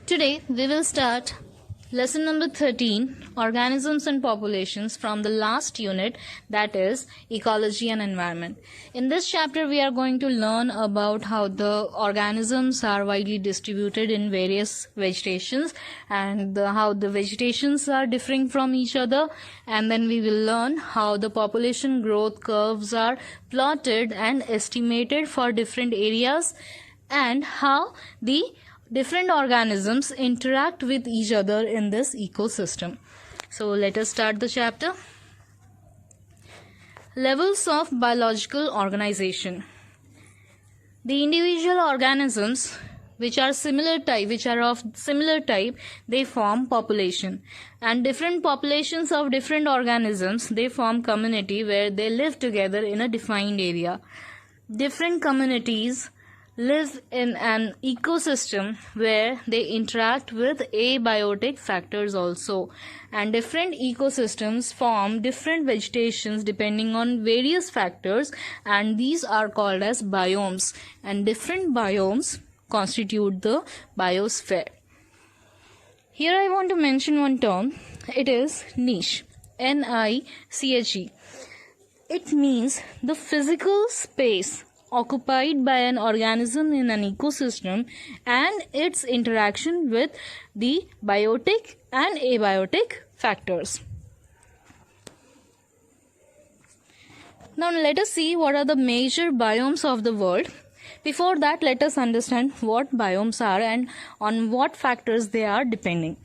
Today we will start lesson number 13, organisms and populations, from the last unit, that is ecology and environment. In this chapter we are going to learn about how the organisms are widely distributed in various vegetations and how the vegetations are differing from each other, and then we will learn how the population growth curves are plotted and estimated for different areas and how the different organisms interact with each other in this ecosystem. So let us start the chapter. Levels of biological organization. The individual organisms which are of similar type, they form population, and different populations of different organisms, they form community where they live together in a defined area. Different communities live in an ecosystem where they interact with abiotic factors also, and different ecosystems form different vegetations depending on various factors, and these are called as biomes, and different biomes constitute the biosphere. Here I want to mention one term. It is niche, N-I-C-H-E. It means the physical space occupied by an organism in an ecosystem and its interaction with the biotic and abiotic factors. Now let us see what are the major biomes of the world. Before that, let us understand what biomes are and on what factors they are depending.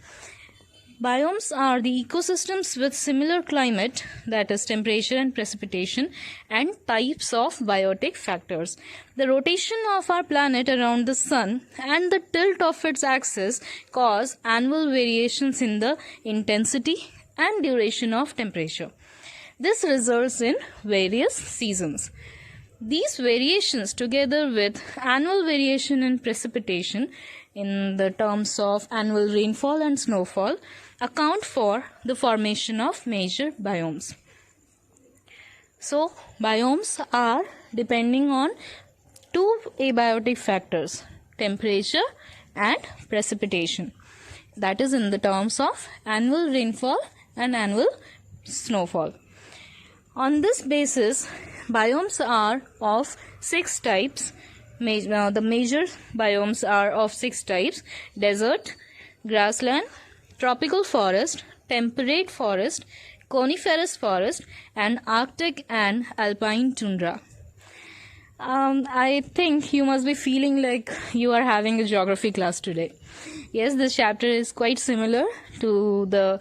Biomes are the ecosystems with similar climate, that is temperature and precipitation, and types of biotic factors. The rotation of our planet around the sun and the tilt of its axis cause annual variations in the intensity and duration of temperature. This results in various seasons. These variations, together with annual variation in precipitation in the terms of annual rainfall and snowfall, account for the formation of major biomes. So, biomes are depending on two abiotic factors, temperature and precipitation. That is in the terms of annual rainfall and annual snowfall. On this basis, biomes are of 6 types. The major biomes are of 6 types: desert, grassland, tropical forest, temperate forest, coniferous forest, and Arctic and alpine tundra. I think you must be feeling like you are having a geography class today. Yes, this chapter is quite similar to the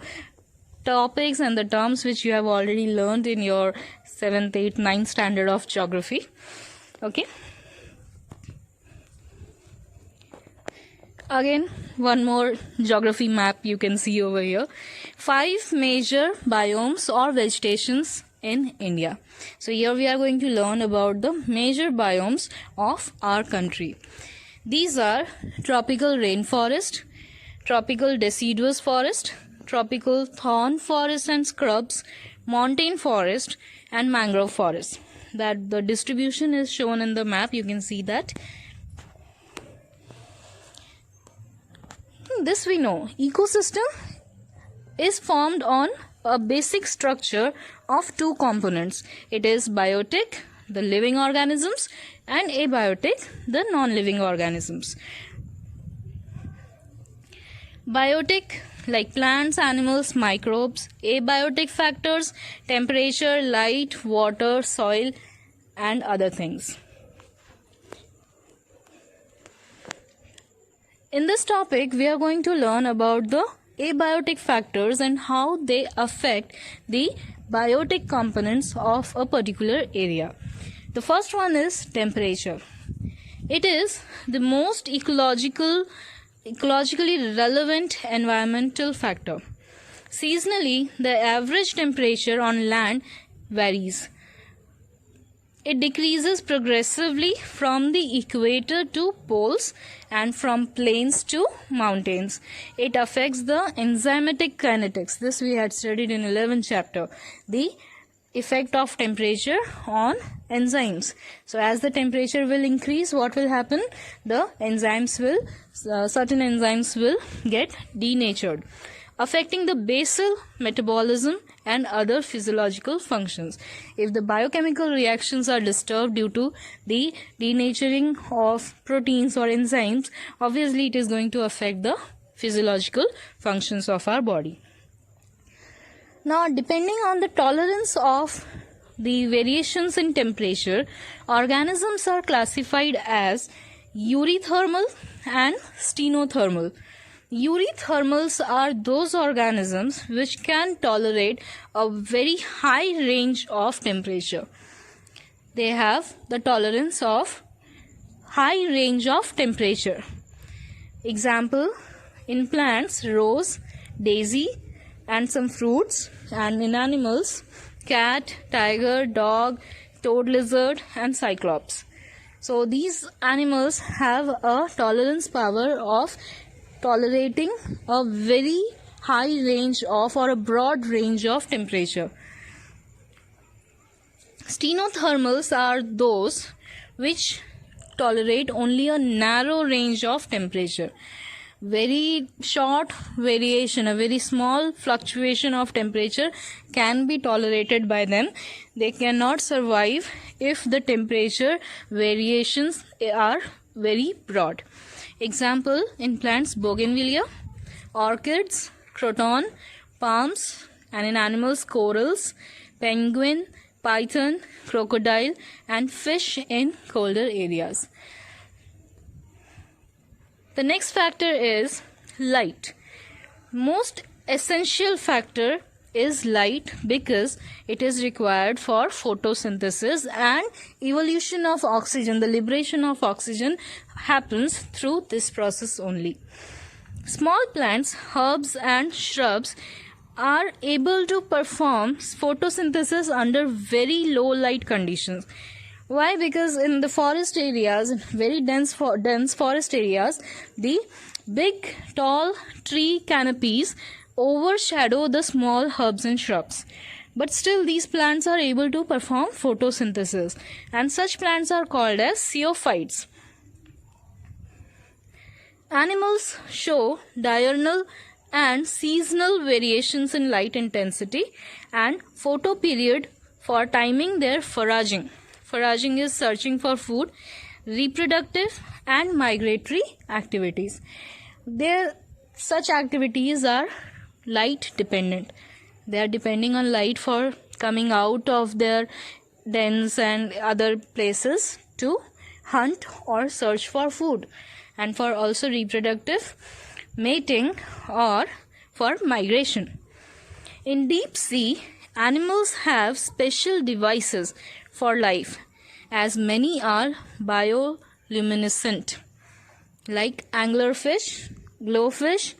topics and the terms which you have already learned in your 7th, 8th, 9th standard of geography. Okay. Again, one more geography map you can see over here. 5 major biomes or vegetations in India. So here we are going to learn about the major biomes of our country. These are tropical rainforest, tropical deciduous forest, tropical thorn forest and scrubs, montane forest, and mangrove forest. That the distribution is shown in the map. You can see that. This we know. Ecosystem is formed on a basic structure of 2 components. It is biotic, the living organisms, and abiotic, the non-living organisms. Biotic, like plants, animals, microbes. Abiotic factors, temperature, light, water, soil, and other things. In this topic, we are going to learn about the abiotic factors and how they affect the biotic components of a particular area. The first one is temperature. It is the most ecologically relevant environmental factor. Seasonally, the average temperature on land varies. It decreases progressively from the equator to poles and from plains to mountains. It affects the enzymatic kinetics. This we had studied in 11th chapter. The effect of temperature on enzymes. So as the temperature will increase, what will happen? The enzymes will, certain enzymes will get denatured, affecting the basal metabolism and other physiological functions. If the biochemical reactions are disturbed due to the denaturing of proteins or enzymes, obviously it is going to affect the physiological functions of our body. Now, depending on the tolerance of the variations in temperature, organisms are classified as eurythermal and stenothermal. Eurythermals are those organisms which can tolerate a very high range of temperature. They have the tolerance of high range of temperature. Example, in plants, rose, daisy, and some fruits, and in animals, cat, tiger, dog, toad lizard, and cyclops. So these animals have a tolerance power of tolerating a very high range of, or a broad range of temperature. Stenothermals are those which tolerate only a narrow range of temperature. Very short variation, a very small fluctuation of temperature can be tolerated by them. They cannot survive if the temperature variations are very broad. Example, in plants, bougainvillea, orchids, croton, palms, and in animals, corals, penguin, python, crocodile, and fish in colder areas. The next factor is light. Most essential factor is light because it is required for photosynthesis and evolution of oxygen. The liberation of oxygen happens through this process only. Small plants, herbs, and shrubs are able to perform photosynthesis under very low light conditions. Why? Because in the forest areas, very dense forest areas, the big tall tree canopies overshadow the small herbs and shrubs. But still these plants are able to perform photosynthesis, and such plants are called as xeophytes. Animals show diurnal and seasonal variations in light intensity and photoperiod for timing their foraging. Foraging is searching for food, reproductive and migratory activities. Such activities are light dependent. They are depending on light for coming out of their dens and other places to hunt or search for food, and for also reproductive, mating, or for migration. In deep sea, animals have special devices for life, as many are bioluminescent, like anglerfish, glowfish.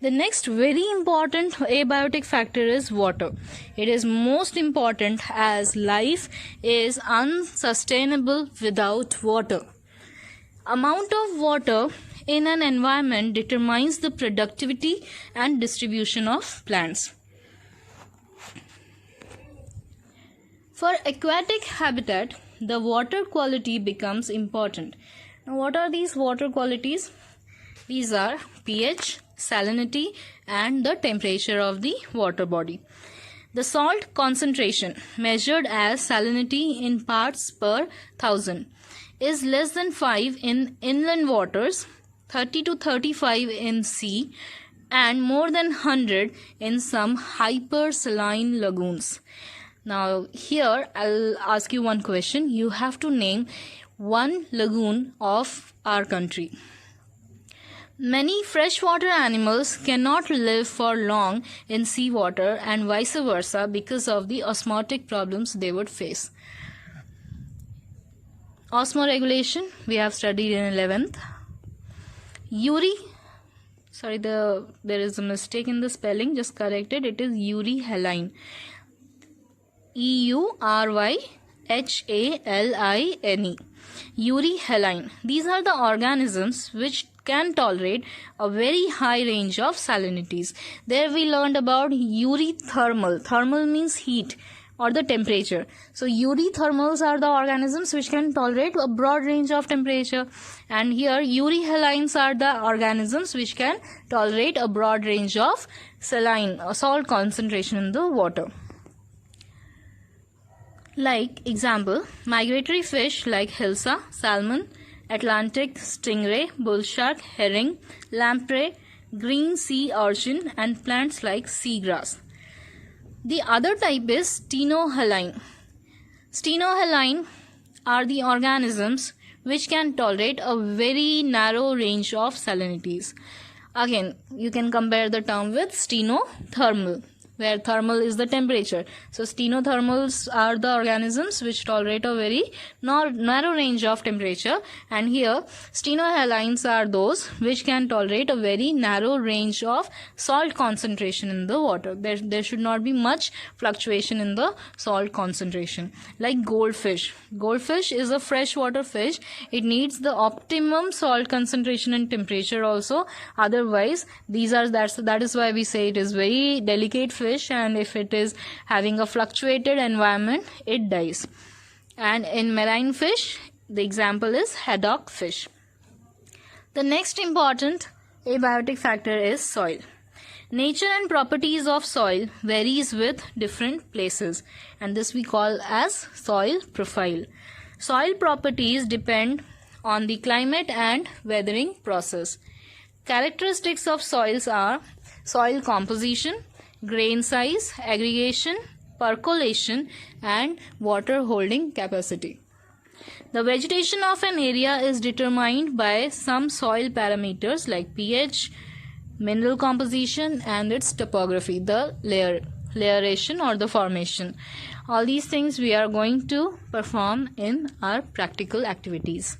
The next very important abiotic factor is water. It is most important as life is unsustainable without water. Amount of water in an environment determines the productivity and distribution of plants. For aquatic habitat, the water quality becomes important. Now, what are these water qualities? These are pH, salinity, and the temperature of the water body. The salt concentration, measured as salinity in parts per thousand, is less than 5 in inland waters, 30 to 35 in sea, and more than 100 in some hypersaline lagoons. Now here I'll ask you one question. You have to name one lagoon of our country. Many freshwater animals cannot live for long in seawater and vice versa because of the osmotic problems they would face. Osmoregulation we have studied in 11th. There is a mistake in the spelling, just correct it. It is euryhaline. EURYHALINE. Euryhaline. These are the organisms which can tolerate a very high range of salinities. There we learned about eurythermal. Thermal means heat or the temperature. So eurythermals are the organisms which can tolerate a broad range of temperature, and here euryhalines are the organisms which can tolerate a broad range of saline or salt concentration in the water. Like example, migratory fish like hilsa, salmon, Atlantic stingray, bull shark, herring, lamprey, green sea urchin, and plants like seagrass. The other type is stenohaline. Stenohaline are the organisms which can tolerate a very narrow range of salinities. Again, you can compare the term with stenothermal, where thermal is the temperature. So stenothermals are the organisms which tolerate a very narrow range of temperature, and here stenohalines are those which can tolerate a very narrow range of salt concentration in the water. There should not be much fluctuation in the salt concentration. Like goldfish. Goldfish is a freshwater fish. It needs the optimum salt concentration and temperature also. Otherwise, that is why we say it is very delicate fish, and if it is having a fluctuated environment, it dies. And in marine fish, the example is haddock fish. The next important abiotic factor is soil. Nature and properties of soil varies with different places, and this we call as soil profile. Soil properties depend on the climate and weathering process. Characteristics of soils are soil composition, grain size, aggregation, percolation, and water holding capacity. The vegetation of an area is determined by some soil parameters like pH, mineral composition, and its topography, the layeration or the formation. All these things we are going to perform in our practical activities.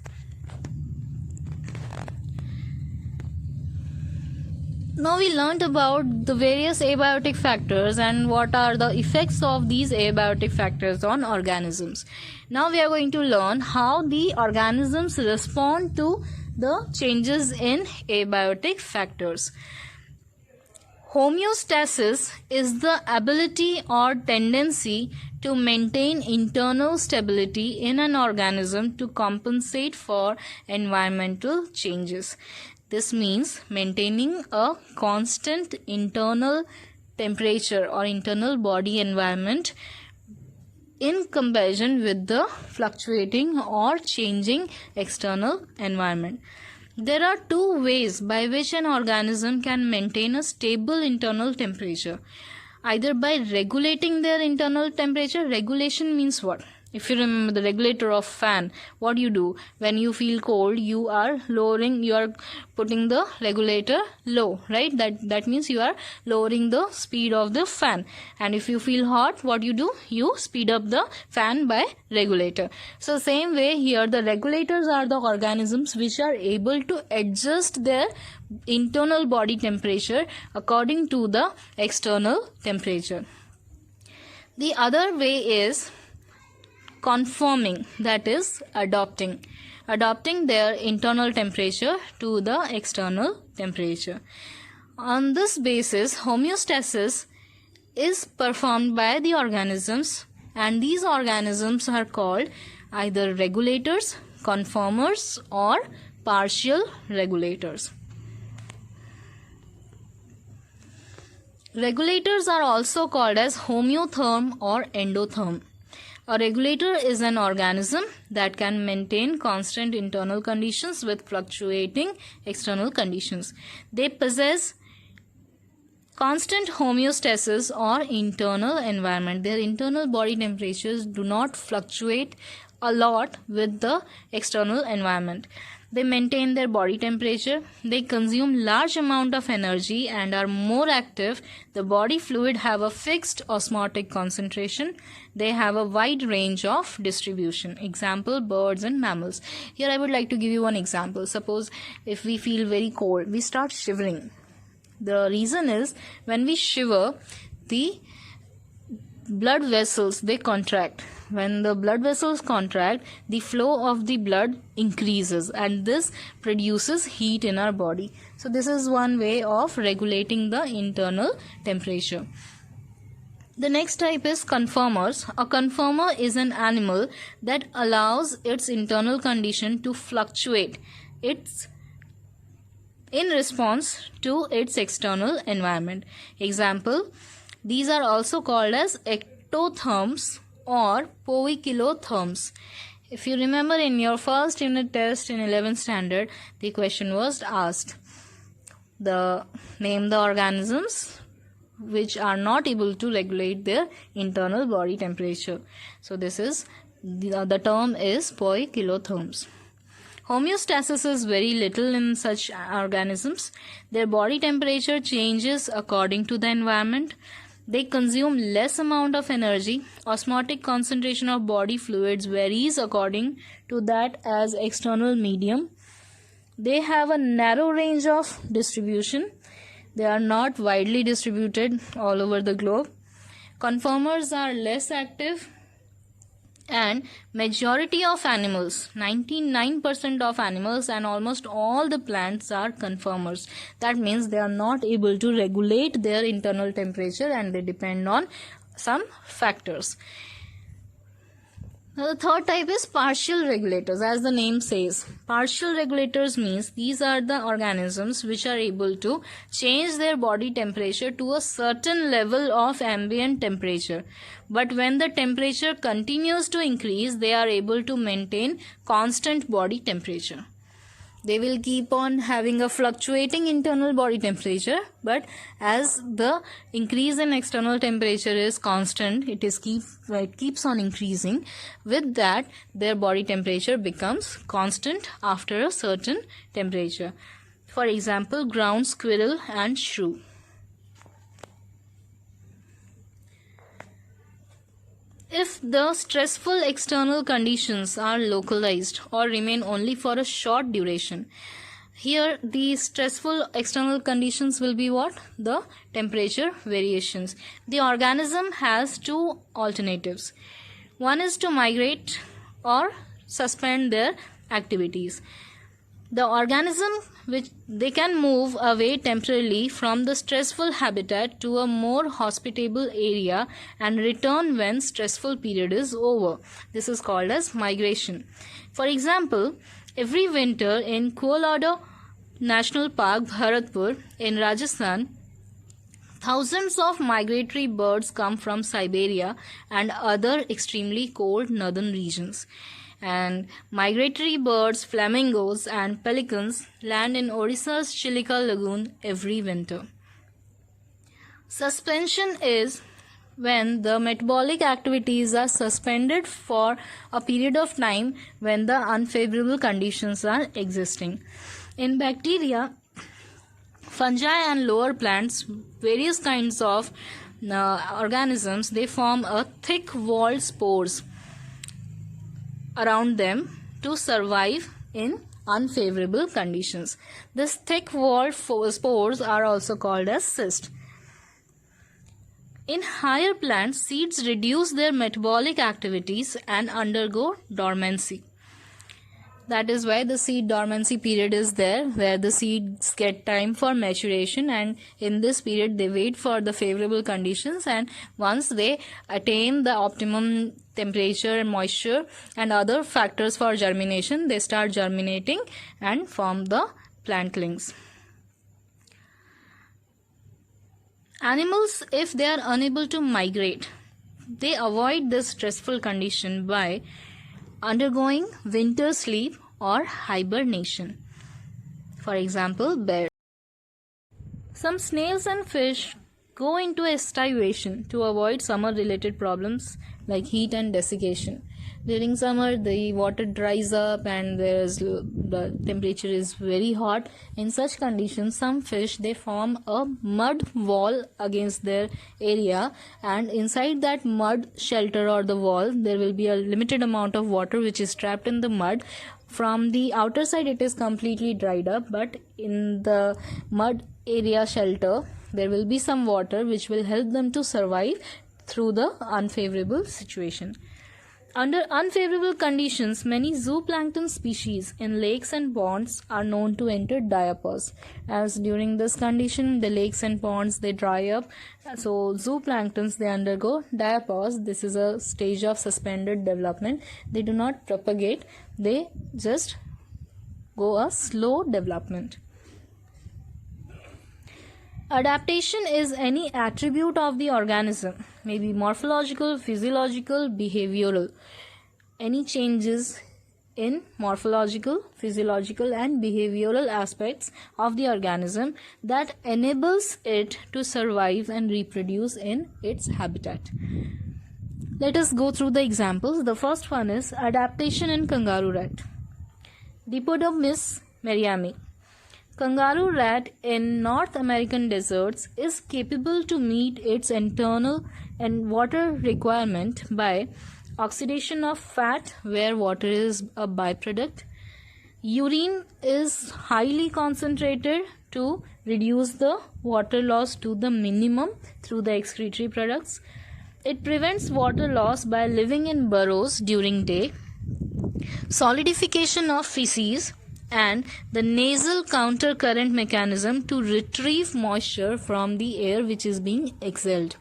Now we learnt about the various abiotic factors and what are the effects of these abiotic factors on organisms. Now we are going to learn how the organisms respond to the changes in abiotic factors. Homeostasis is the ability or tendency to maintain internal stability in an organism to compensate for environmental changes. This means maintaining a constant internal temperature or internal body environment in comparison with the fluctuating or changing external environment. There are two ways by which an organism can maintain a stable internal temperature. Either by regulating their internal temperature. Regulation means what? If you remember the regulator of fan, what do you do? When you feel cold, you are putting the regulator low, right? That means you are lowering the speed of the fan. And if you feel hot, what you do? You speed up the fan by regulator. So same way here, the regulators are the organisms which are able to adjust their internal body temperature according to the external temperature. The other way is conforming, that is adopting their internal temperature to the external temperature. On this basis, homeostasis is performed by the organisms, and these organisms are called either regulators, conformers, or partial regulators. Regulators are also called as homeotherm or endotherm. A regulator is an organism that can maintain constant internal conditions with fluctuating external conditions. They possess constant homeostasis or internal environment. Their internal body temperatures do not fluctuate a lot with the external environment. They maintain their body temperature, they consume large amount of energy and are more active. The body fluid have a fixed osmotic concentration. They have a wide range of distribution. Example, birds and mammals. Here I would like to give you one example. Suppose if we feel very cold, we start shivering. The reason is when we shiver, the blood vessels, they contract. When the blood vessels contract, the flow of the blood increases, and this produces heat in our body. So this is one way of regulating the internal temperature. The next type is conformers. A conformer is an animal that allows its internal condition to fluctuate in response to its external environment. Example, these are also called as ectotherms or poikilotherms. If you remember in your first unit test in 11th standard, the question was asked. Name the organisms which are not able to regulate their internal body temperature. So this is the term is poikilotherms. Homeostasis is very little in such organisms. Their body temperature changes according to the environment. They consume less amount of energy. Osmotic concentration of body fluids varies according to that as external medium. They have a narrow range of distribution. They are not widely distributed all over the globe. Conformers are less active, and majority of animals, 99% of animals and almost all the plants are conformers. That means they are not able to regulate their internal temperature and they depend on some factors. Now, the third type is partial regulators. As the name says, partial regulators means these are the organisms which are able to change their body temperature to a certain level of ambient temperature. But when the temperature continues to increase, they are able to maintain constant body temperature. They will keep on having a fluctuating internal body temperature, but as the increase in external temperature is constant, it keeps on increasing. With that, their body temperature becomes constant after a certain temperature. For example, ground squirrel and shrew. If the stressful external conditions are localized or remain only for a short duration, here the stressful external conditions will be what? The temperature variations. The organism has two alternatives. One is to migrate or suspend their activities. The organism which they can move away temporarily from the stressful habitat to a more hospitable area and return when stressful period is over. This is called as migration. For example, every winter in Kualada National Park, Bharatpur in Rajasthan, thousands of migratory birds come from Siberia and other extremely cold northern regions. And migratory birds, flamingos and pelicans land in Odisha's Chilika Lagoon every winter. Suspension is when the metabolic activities are suspended for a period of time when the unfavorable conditions are existing. In bacteria, fungi and lower plants, various kinds of organisms, they form a thick-walled spores around them to survive in unfavorable conditions. These thick-walled spores are also called as cysts. In higher plants, seeds reduce their metabolic activities and undergo dormancy. That is why the seed dormancy period is there, where the seeds get time for maturation, and in this period they wait for the favorable conditions, and once they attain the optimum temperature and moisture and other factors for germination, they start germinating and form the plantlings. Animals, if they are unable to migrate, they avoid this stressful condition by undergoing winter sleep or hibernation. For example, bears. Some snails and fish go into estivation to avoid summer-related problems like heat and desiccation. During summer, the water dries up and the temperature is very hot. In such conditions, some fish, they form a mud wall against their area, and inside that mud shelter or the wall, there will be a limited amount of water which is trapped in the mud. From the outer side, it is completely dried up, but in the mud area shelter, there will be some water which will help them to survive through the unfavorable situation. Under unfavorable conditions, many zooplankton species in lakes and ponds are known to enter diapause. As during this condition, the lakes and ponds, they dry up. So zooplanktons, they undergo diapause. This is a stage of suspended development. They do not propagate. They just go a slow development. Adaptation is any attribute of the organism, maybe morphological, physiological, behavioral. Any changes in morphological, physiological and behavioral aspects of the organism that enables it to survive and reproduce in its habitat. Let us go through the examples. The first one is adaptation in kangaroo rat. Dipodomys mariami. Kangaroo rat in North American deserts is capable to meet its internal and water requirement by oxidation of fat where water is a byproduct. Urine is highly concentrated to reduce the water loss to the minimum through the excretory products. It prevents water loss by living in burrows during day. Solidification of feces and the nasal counter current mechanism to retrieve moisture from the air which is being exhaled.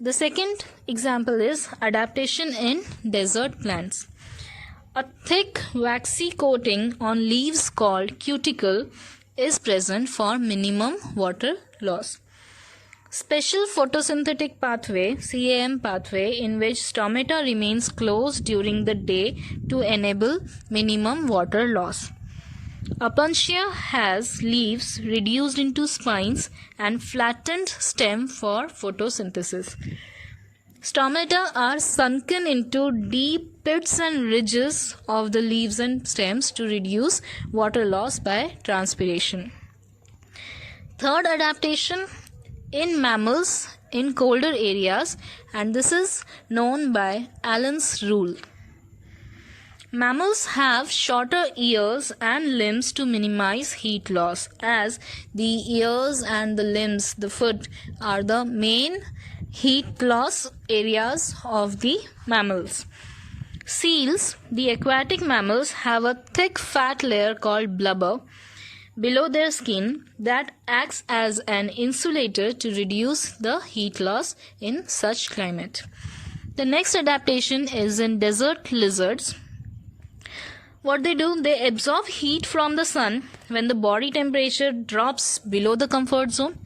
The second example is adaptation in desert plants. A thick waxy coating on leaves called cuticle is present for minimum water loss. Special photosynthetic pathway, CAM pathway, in which stomata remains closed during the day to enable minimum water loss. Opuntia has leaves reduced into spines and flattened stem for photosynthesis. Stomata are sunken into deep pits and ridges of the leaves and stems to reduce water loss by transpiration. Third adaptation in mammals in colder areas, and this is known by Allen's rule. Mammals have shorter ears and limbs to minimize heat loss, as the ears and the limbs, the foot, are the main heat loss areas of the mammals. Seals, the aquatic mammals, have a thick fat layer called blubber below their skin that acts as an insulator to reduce the heat loss in such climate. The next adaptation is in desert lizards. What they do, they absorb heat from the sun when the body temperature drops below the comfort zone,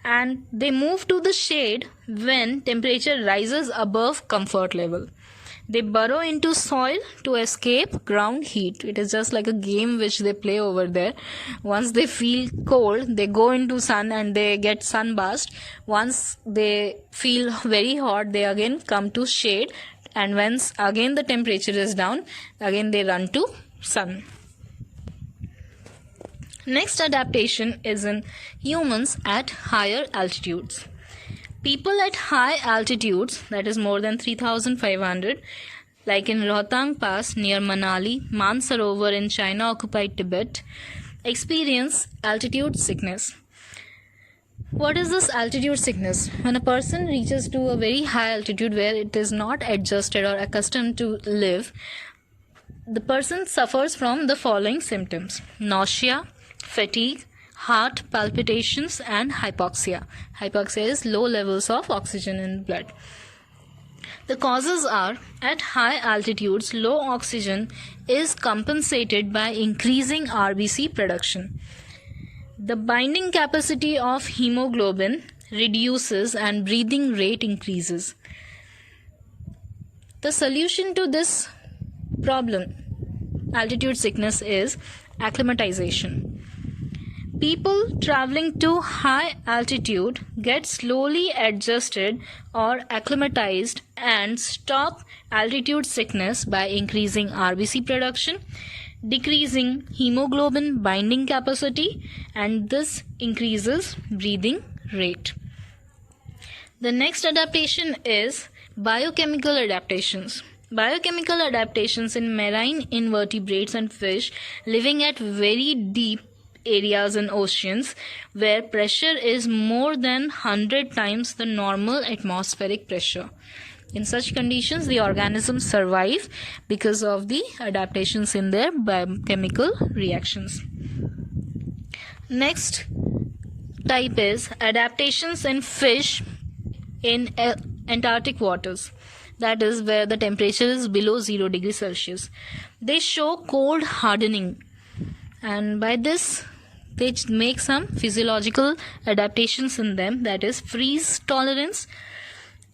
and they move to the shade when temperature rises above comfort level. They burrow into soil to escape ground heat. It is just like a game which they play over there. Once they feel cold, they go into sun and they get sunburst. Once they feel very hot, they again come to shade. And once again the temperature is down, again they run to sun. Next adaptation is in humans at higher altitudes. People at high altitudes, that is more than 3,500, like in Rohtang Pass near Manali, Mansarovar in China-occupied Tibet, experience altitude sickness. What is this altitude sickness? When a person reaches to a very high altitude where it is not adjusted or accustomed to live, the person suffers from the following symptoms: nausea, fatigue, heart palpitations and hypoxia. Hypoxia is low levels of oxygen in blood. The causes are, at high altitudes, low oxygen is compensated by increasing RBC production. The binding capacity of hemoglobin reduces and breathing rate increases. The solution to this problem, altitude sickness, is acclimatization. People traveling to high altitude get slowly adjusted or acclimatized and stop altitude sickness by increasing RBC production, decreasing hemoglobin binding capacity, and this increases breathing rate. The next adaptation is biochemical adaptations. Biochemical adaptations in marine invertebrates and fish living at very deep areas in oceans where pressure is more than 100 times the normal atmospheric pressure. In such conditions, the organisms survive because of the adaptations in their biochemical reactions. Next type is adaptations in fish in Antarctic waters. That is where the temperature is below 0 degrees Celsius. They show cold hardening, and by this they make some physiological adaptations in them, that is freeze tolerance.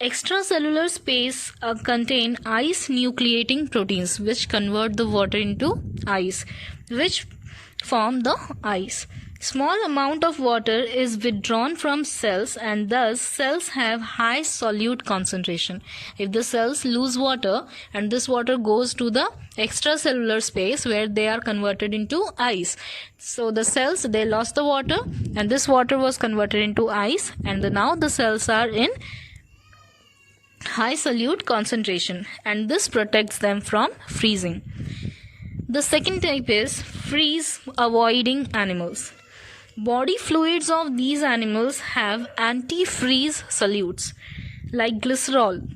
Extracellular space contain ice nucleating proteins which convert the water into ice, which form the ice. Small amount of water is withdrawn from cells, and thus cells have high solute concentration. If the cells lose water and this water goes to the extracellular space where they are converted into ice. So the cells, they lost the water and this water was converted into ice, and now the cells are in high solute concentration, and this protects them from freezing. The second type is freeze avoiding animals. Body fluids of these animals have anti-freeze solutes like glycerol,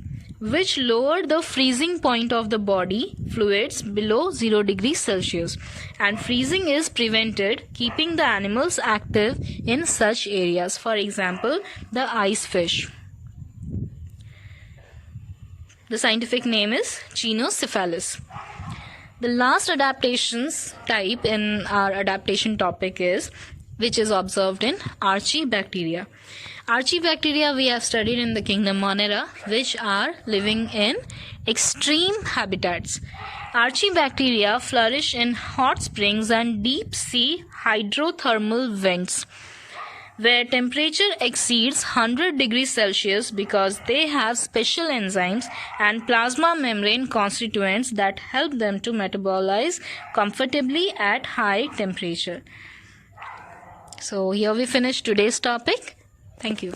which lower the freezing point of the body fluids below 0 degrees Celsius, and freezing is prevented, keeping the animals active in such areas. For example, the ice fish. The scientific name is Cynocephalus. The last adaptations type in our adaptation topic is which is observed in Archaebacteria. Archaebacteria we have studied in the kingdom Monera, which are living in extreme habitats. Archaebacteria flourish in hot springs and deep sea hydrothermal vents where temperature exceeds 100 degrees Celsius because they have special enzymes and plasma membrane constituents that help them to metabolize comfortably at high temperature. So here we finish today's topic. Thank you.